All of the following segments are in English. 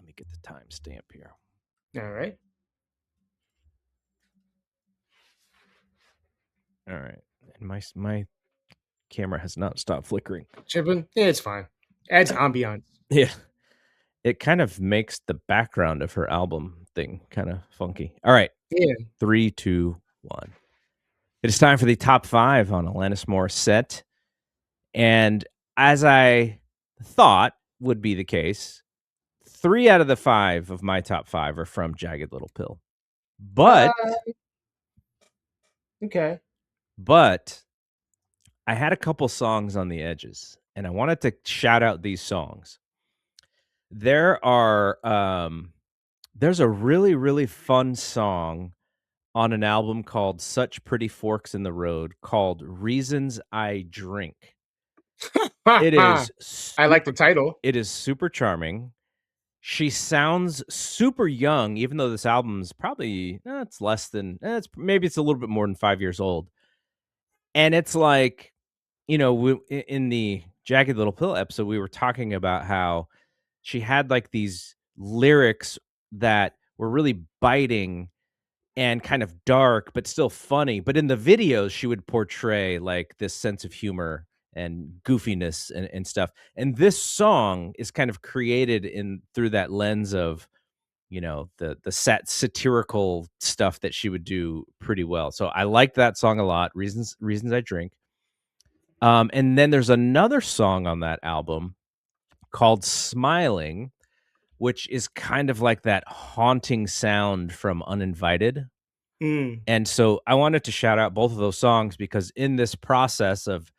me get the timestamp here. All right. All right. And my camera has not stopped flickering. Chipping. Yeah, it's fine. Adds ambiance. Yeah. It kind of makes the background of her album thing kind of funky. All right. Yeah. 3, 2, 1. It is time for the top 5 on Alanis Morissette. And as I thought would be the case, 3 out of the 5 of my top 5 are from Jagged Little Pill. But Okay. I had a couple songs on the edges, and I wanted to shout out these songs. There's a really, really fun song on an album called Such Pretty Forks in the Road called Reasons I Drink. It is I like the title. it is super charming. She sounds super young, even though this album's probably it's less than it's a little bit more than 5 years old. And it's like, in the Jagged Little Pill episode, we were talking about how she had like these lyrics that were really biting and kind of dark, but still funny. But in the videos, she would portray like this sense of humor and goofiness and stuff. And this song is kind of created in through that lens of, the satirical stuff that she would do pretty well. So I liked that song a lot. Reasons I Drink. And then there's another song on that album called Smiling, which is kind of like that haunting sound from Uninvited. Mm. And so I wanted to shout out both of those songs because in this process of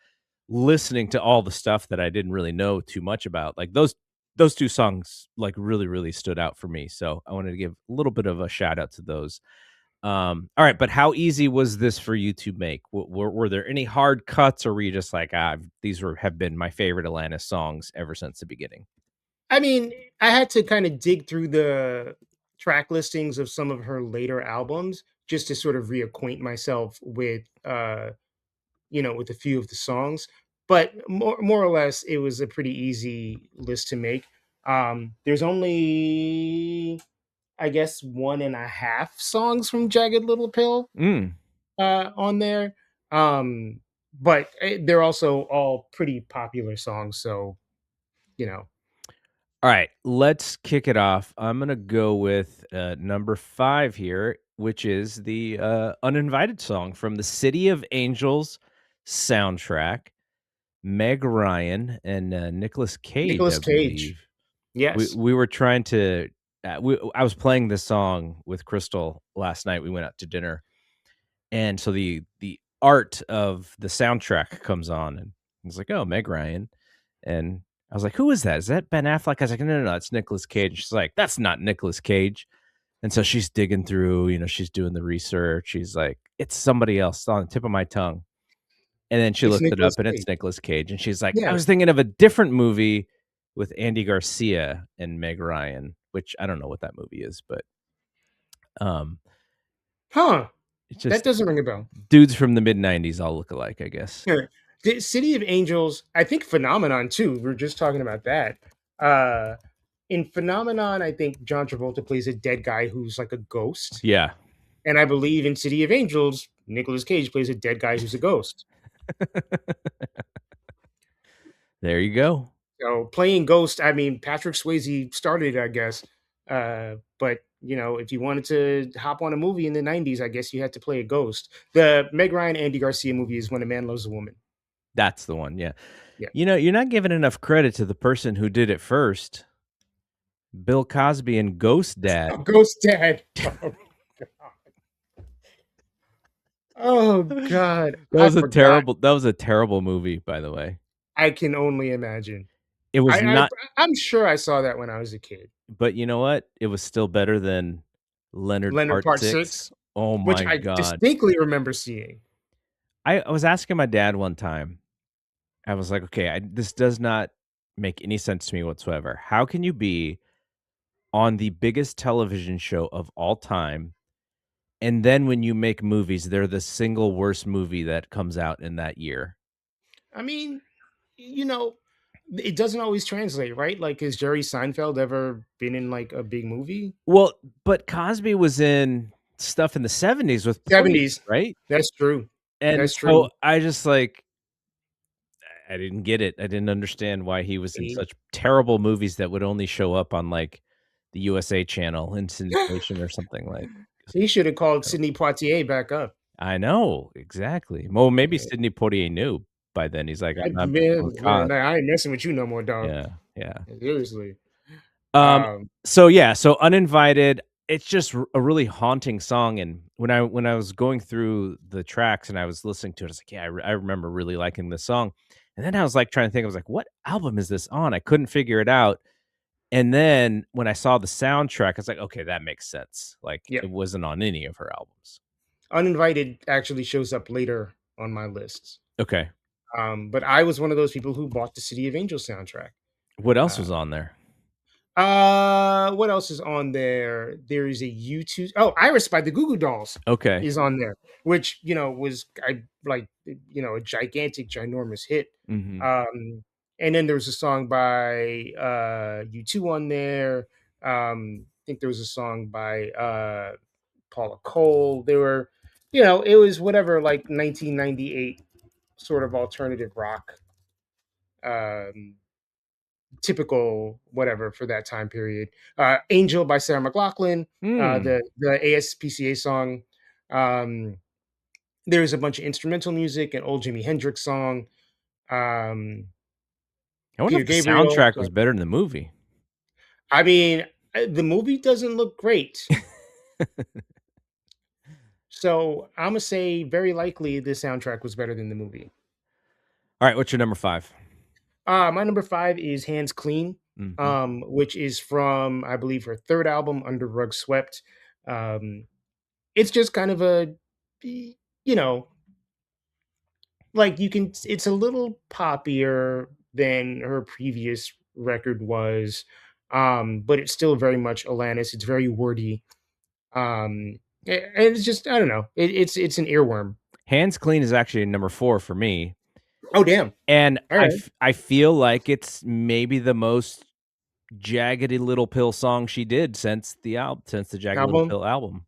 listening to all the stuff that I didn't really know too much about, like those 2 songs like really, really stood out for me. So I wanted to give a little bit of a shout out to those. All right, but how easy was this for you to make? Were there any hard cuts, or were you just like, these have been my favorite Alanis songs ever since the beginning? I mean, I had to kind of dig through the track listings of some of her later albums just to sort of reacquaint myself with with a few of the songs. But more or less it was a pretty easy list to make. There's only I guess 1.5 songs from Jagged Little Pill Mm. on there. Um, but they're also all pretty popular songs, so you know. All right, let's kick it off. I'm gonna go with number 5 here, which is the Uninvited song from the City of Angels soundtrack. Meg Ryan and Nicolas Cage, I Nicolas Cage. believe. We Yes. we were trying to. I was playing this song with Crystal last night. We went out to dinner, and so the art of the soundtrack comes on, and I was like, "Oh, Meg Ryan," and I was like, "Who is that? Is that Ben Affleck?" I was like, "No, it's Nicolas Cage." She's like, "That's not Nicolas Cage," and so she's digging through. She's doing the research. She's like, "It's somebody else. It's on the tip of my tongue." And then she It's looked it up, Nicolas and it's Cage. Nicolas Cage, and she's like, "I Yeah. was thinking of a different movie with Andy Garcia and Meg Ryan," which I don't know what that movie is, but um, Huh. it's That just doesn't ring a bell. dudes from the mid-90s all look alike, I guess. Sure. The City of Angels, I think Phenomenon too. We are just talking about that. Uh in Phenomenon, I think John Travolta plays a dead guy who's like a ghost. Yeah. And I believe in City of Angels, Nicolas Cage plays a dead guy who's a ghost. There you go. So playing Ghost, I mean, Patrick Swayze started, I guess. But if you wanted to hop on a movie in the '90s, I guess you had to play a ghost. The Meg Ryan Andy Garcia movie is When a Man Loves a Woman. That's the one, yeah. Yeah. You're not giving enough credit to the person who did it first. Bill Cosby and Ghost Dad. Ghost Dad. Oh God. I forgot. That was a terrible movie, by the way. I can only imagine. It was I not, I'm sure I saw that when I was a kid. but you know what? It was still better than Leonard Leonard Part Part 6, 6. Oh which my I god. distinctly remember seeing. I was asking my dad one time. I was like, "Okay, this does not make any sense to me whatsoever. How can you be on the biggest television show of all time, and then when you make movies, they're the single worst movie that comes out in that year?" I mean, you know, It doesn't always translate, right? Like, has Jerry Seinfeld ever been in like a big movie? Well, but Cosby was in stuff in the '70s with Porty, 70s. right? That's true. And That's so true. I just like I didn't get it. I didn't understand why he was in He, such terrible movies that would only show up on, like, the USA channel in syndication or something, like, he should have called terrible. Sidney Poitier back up. I know, exactly. Well, maybe Yeah. Sidney Poitier knew by then. He's like, I, "I'm not messing man, with man, Cos." nah, I ain't messing with you no more, dog. Yeah, yeah. Seriously. Um, Um, so yeah, so Uninvited, it's just a really haunting song, and when I was going through the tracks and I was listening to it, I was like, "Yeah, I remember really liking this song." And then I was, like, trying to think, I was like, "What album is this on?" I couldn't figure it out, and then when I saw the soundtrack, I was like, "Okay, that makes sense." Like, yeah. it wasn't on any of her albums. Uninvited actually shows up later on my lists. Okay. But I was one of those people who bought the City of Angels soundtrack. What else Uh, was on there? what else is on there? There is a YouTube. Oh, Iris by the Goo Goo Dolls Okay. is on there, which was I like a gigantic, ginormous hit. Mhm. And then there was a song by U2 on there. I think there was a song by Paula Cole. There were, it was whatever, like 1998 sort of alternative rock, um, typical whatever for that time period. Angel by Sarah McLachlan, Mm. the ASPCA song. Um, there's a bunch of instrumental music, an old Jimi Hendrix song. Um, I wonder Peter if the Gabriel. soundtrack was better than the movie. I mean, the movie doesn't look great. So I'm gonna say very likely the soundtrack was better than the movie. Alright, what's your number 5? My number 5 is Hands Clean, Mhm. which is from, I believe, her third album, Under Rug Swept. Um, it's just kind of you know, like it's a little poppier than her previous record was, but it's still very much Alanis. It's very wordy. And it's just, I don't know. It's an earworm. Hands Clean is actually number 4 for me, Oh, damn. and All right. I feel like it's maybe the most Jaggedy Little Pill song she did since the Jagged Little Album. Pill album.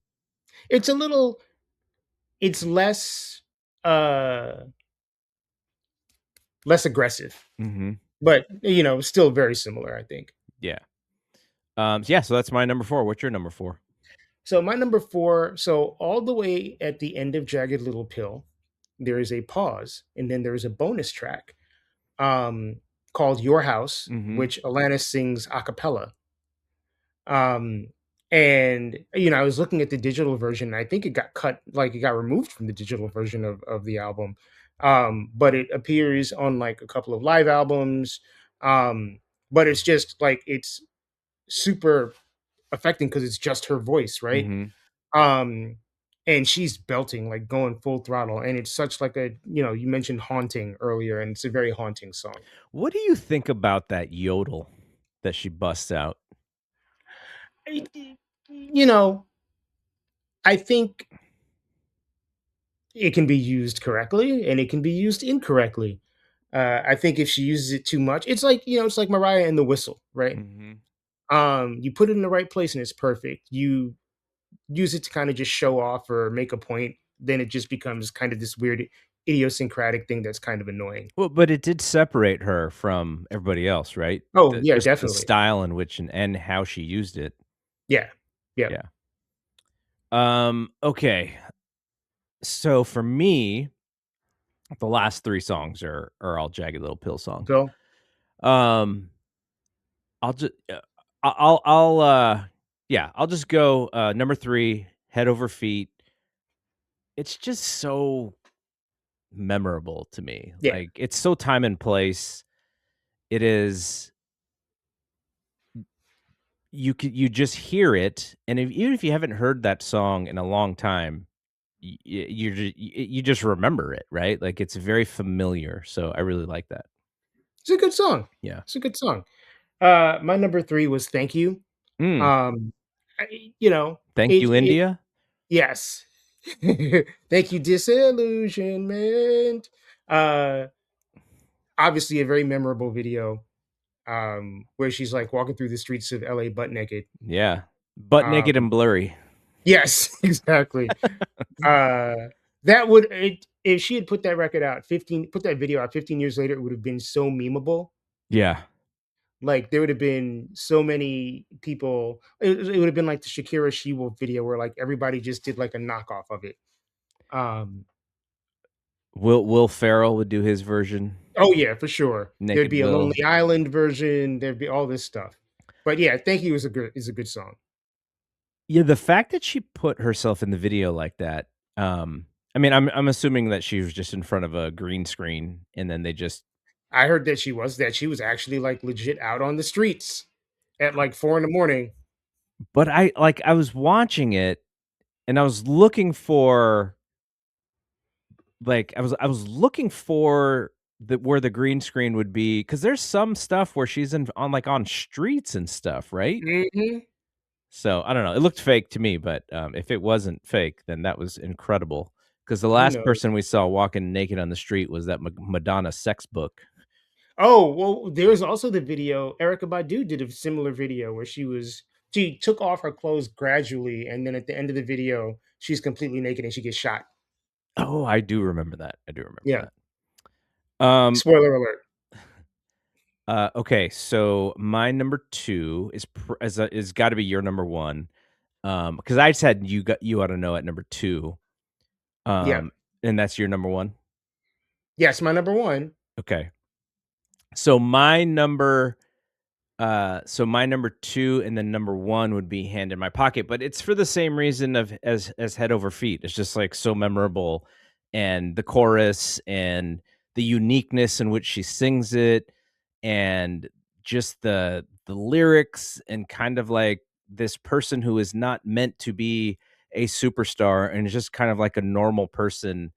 It's a little. It's uh less aggressive, Mhm. but still very similar, I think. Yeah. Yeah, so that's my number 4. What's your number 4? So my number 4, so all the way at the end of Jagged Little Pill, there is a pause, and then there's a bonus track um called Your House, Mhm. which Alanis sings a cappella. Um and I was looking at the digital version, and I think it got cut, like it got removed from the digital version of the album. But it appears on like a couple of live albums. But it's just like it's super affecting because it's just her voice, right? Mhm. Um, and she's belting, like going full throttle, and it's such like a, you mentioned haunting earlier, and it's a very haunting song. What do you think about that yodel that she busts out? I- You know, I think it can be used correctly and it can be used incorrectly. I think if she uses it too much, it's like, it's like Mariah and the whistle, right? Mhm. You put it in the right place and it's perfect. You use it to kind of just show off or make a point, then it just becomes kind of this weird idiosyncratic thing that's kind of annoying. Well, but it did separate her from everybody else, right? Oh, The yeah, just the definitely. style in which and how she used it. Yeah. Yeah. Yeah. Okay. So for me, the last 3 songs are all Jagged Little Pill songs. Go. Um, I'll just yeah, I'll just go, number 3, Head Over Feet. It's just so memorable to me. Yeah. Like, it's so time and place. It is you just hear it, and even if you haven't heard that song in a long time, you just remember it, right? Like, it's very familiar, so I really like that. It's a good song. Yeah. It's a good song. My number 3 was Thank You. Mm. Um, you know, Thank it you, it India. yes. Thank you, Disillusionment. Uh, Obviously a very memorable video. where she's like walking through the streets of LA butt naked. Yeah. Butt naked Um, and blurry. yes, exactly. Uh, that would if she had put that record out 15, put that video out 15 years later, it would have been so memeable. Yeah. Like there would have been so many people. It would have been like the Shakira She Wolf video where like everybody just did like a knockoff of it. Um, Will Ferrell would do his version, oh yeah, for sure. There'd Naked be a Will. Lonely Island version. There'd be all this stuff. But yeah, Thank You is a good song. Yeah, the fact that she put herself in the video like that, I mean, I'm assuming that she was just in front of a green screen and then they just I heard that she was actually like legit out on the streets at like 4 in the morning. but I was watching it and I was looking for I was looking for the where the green screen would be because there's some stuff where she's in on like on streets and stuff, right? Mhm. So I don't know. It looked fake to me, but if it wasn't fake, then that was incredible. Because the Who last knows? person we saw walking naked on the street was that Madonna sex book. Oh, well, there's also the video. Erica Badu did a similar video where she took off her clothes gradually, and then at the end of the video, she's completely naked and she gets shot. Oh, I do remember that. I do remember Yeah. that. Um, Spoiler alert. okay, so my number two is got to be your number one. Because I said you ought to know at number two. Yeah. Um, and that's your number one. Yes, my number one. Okay, so my number 2 and then number 1 would be Hand in My Pocket, but it's for the same reason of as Head Over Feet. It's just, like, so memorable, and the chorus and the uniqueness in which she sings it, and just the lyrics and kind of like this person who is not meant to be a superstar and is just kind of like a normal person.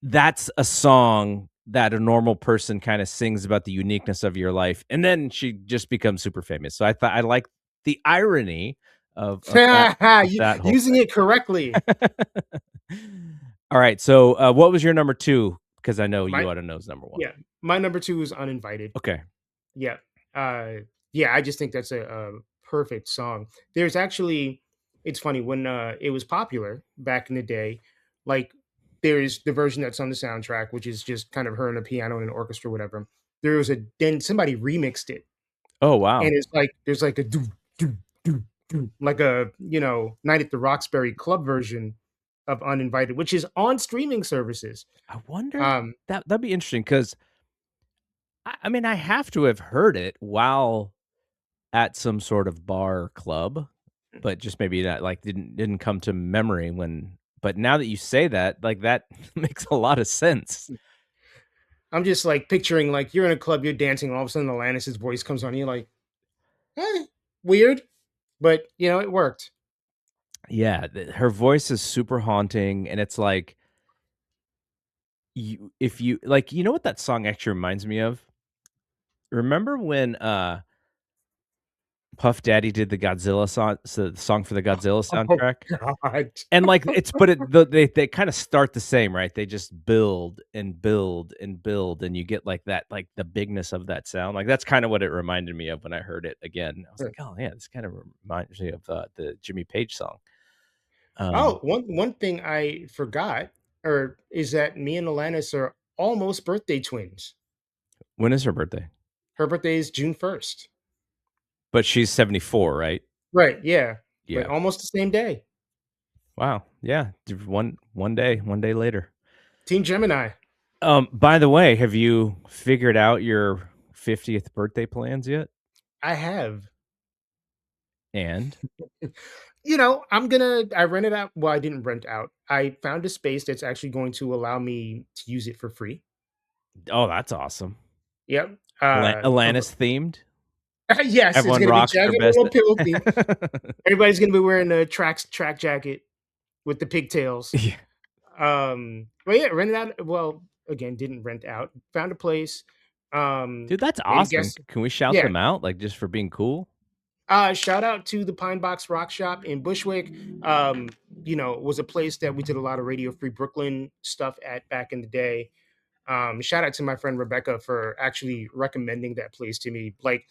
That's a song that a normal person kinda sings about the uniqueness of your life, and then she just becomes super famous. So I thought I like the irony of that whole Using it correctly. thing. Alright, so, what was your number 2? Because I know My You Oughta Know's number 1. Yeah, my number two is Uninvited. Okay. Yeah. Yeah, I just think that's a perfect song. There's actually it's funny when it was popular back in the day, like there's the version that's on the soundtrack, which is just kind of her and a piano and an orchestra, whatever. There was a then somebody remixed it, Oh, wow. and it's like there's like a do, like a Night at the Roxbury Club version of Uninvited, which is on streaming services. I wonder Um, that'd be interesting 'cause I mean, I have to have heard it while at some sort of bar or club, but just maybe that, like, didn't come to memory when but now that you say that, like, that makes a lot of sense. I'm just like picturing like you're in a club, you're dancing, and all of a sudden Alanis's voice comes on, and you're like, weird, but it worked. Yeah, her voice is super haunting, and it's like, if you like, you know what that song actually reminds me of? Remember when, Puff Daddy did the Godzilla song so the song for the Godzilla Oh soundtrack? God. And, like, it's but it they kinda start the same, right? They just build and build and build, and you get, like, that like, the bigness of that sound, like, that's kinda what it reminded me of when I heard it again. I was like, "Oh, yeah, this kind of reminds me of, the Jimmy Page song." Oh, Um, one thing I forgot, or is that me and Alanis are almost birthday twins. when is her birthday? Her birthday is June 1st. But she's 74, right? Right, yeah, but Yeah. almost the same day. Wow, yeah, one day later. Team Gemini. By the way, have you figured out your 50th birthday plans yet? I have. And? I rented out. Well, I didn't rent out. I found a space that's actually going to allow me to use it for free. Oh, that's awesome. Yep. Alanis themed? Yes, it's Everyone gonna be rocks their Jagged best Little Pill theme. Everybody's gonna be wearing the track jacket with the pigtails. Yeah. But yeah, rented out. Well, again, didn't rent out. Found a place. Dude, that's Made a awesome. guest. Can we shout Yeah. them out, like, just for being cool? Shout out to the Pine Box Rock Shop in Bushwick. Was a place that we did a lot of Radio Free Brooklyn stuff at back in the day. Shout out to my friend Rebecca for actually recommending that place to me. Like,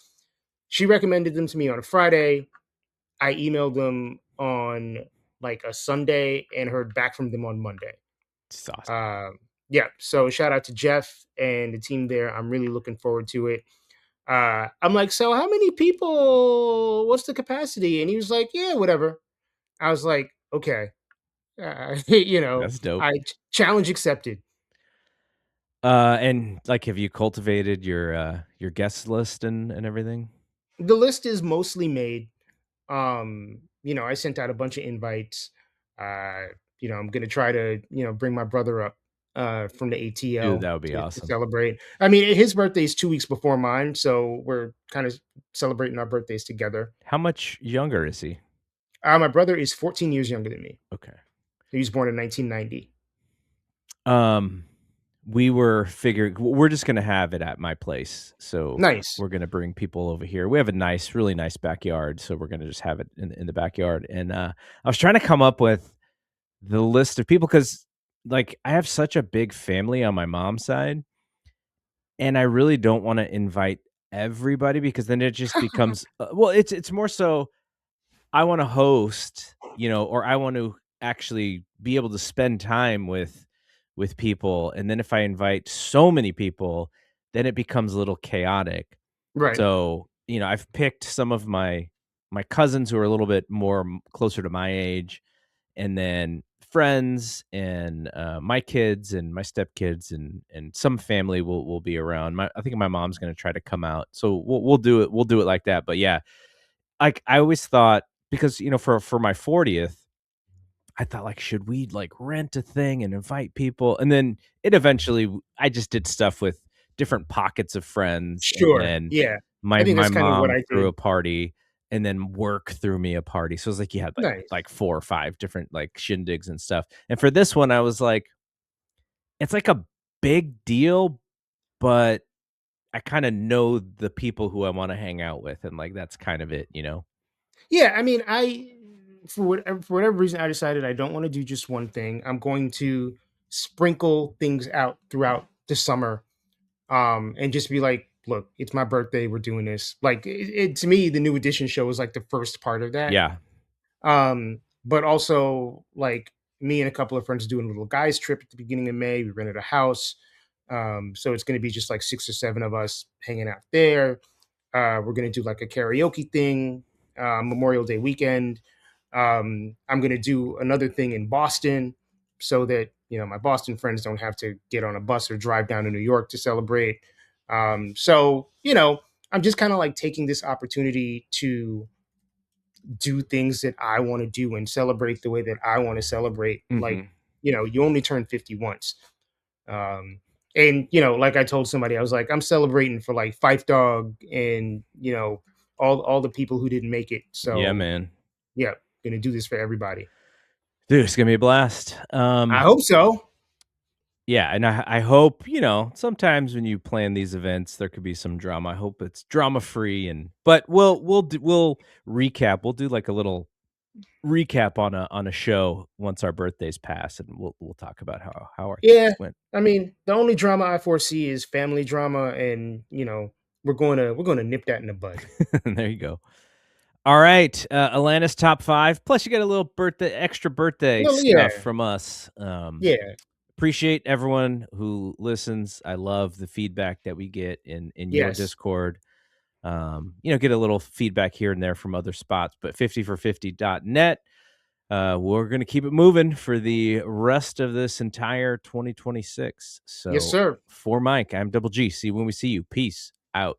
she recommended them to me on a Friday. I emailed them on like a Sunday and heard back from them on Monday. It's awesome. Yeah, so shout out to Jeff and the team there. I'm really looking forward to it. I'm like, so how many people? What's the capacity? And he was like, yeah, whatever. I was like, okay, That's dope. challenge accepted. And like, have you cultivated your guest list and everything? The list is mostly made. I sent out a bunch of invites. Uh, I'm gonna try to, bring my brother up from the Dude, ATL that would be to awesome. celebrate. I mean, his birthday is 2 weeks before mine, so we're kind of celebrating our birthdays together. How much younger is he? My brother is 14 years younger than me. Okay. He was born in 1990. Um, we were figuring we're just gonna have it at my place, so Nice. we're gonna bring people over here. We have a nice, really nice backyard, so we're gonna just have it in the backyard. And I was trying to come up with the list of people because, like, I have such a big family on my mom's side, and I really don't want to invite everybody because then it just becomes well, it's more so I wanna host, or I want to actually be able to spend time with people, and then if I invite so many people, then it becomes a little chaotic. Right. So, I've picked some of my cousins who are a little bit more closer to my age, and then friends and, my kids and my stepkids and some family will be around. I think my mom's gonna try to come out, so we'll do it like that. But yeah, like, I always thought because, for my 40th, I thought, like, should we, like, rent a thing and invite people? And then it eventually I just did stuff with different pockets of friends, and Sure. then Yeah. I think my that's kind of what mom I threw did. a party, and then work threw me a party. So it was like you had, like Nice. 4 or 5 different, like, shindigs and stuff. And for this one, I was like, it's like a big deal, but I kinda know the people who I wanna hang out with, and, like, that's kind of it, you know? Yeah, I mean, for whatever reason, I decided I don't want to do just one thing. I'm going to sprinkle things out throughout the summer, and just be like, look, it's my birthday, we're doing this. Like, to me, the New Edition show is like the first part of that. Yeah. But also, like, me and a couple of friends doing a little guys trip at the beginning of May. We rented a house, so it's going to be just like 6 or 7 of us hanging out there. We're gonna do like a karaoke thing, Memorial Day weekend. I'm gonna do another thing in Boston so that my Boston friends don't have to get on a bus or drive down to New York to celebrate. So I'm just kind of like taking this opportunity to do things that I want to do and celebrate the way that I want to celebrate. Like, Mhm. you only turn 50 once. Um, and like I told somebody, I was like, I'm celebrating for like Fife Dog and all the people who didn't make it. Yeah, So man. yeah, gonna do this for everybody. Dude, it's gonna be a blast. I hope so. Yeah, and I hope, sometimes when you plan these events, there could be some drama. I hope it's drama free, but we'll recap. We'll do like a little recap on a show once our birthdays pass, and we'll talk about how our Yeah, things went. I mean, the only drama I foresee is family drama, and we're gonna nip that in the bud. There you go. All right, Atlantis top 5. Plus, you get a little extra birthday Well, stuff yeah, from us. yeah, Appreciate everyone who listens. I love the feedback that we get in your yes, Discord. Get a little feedback here and there from other spots, but 50for50.net. We're going to keep it moving for the rest of this entire 2026. yes, So sir. for Mike, I'm Double G. See you when we see you. Peace out.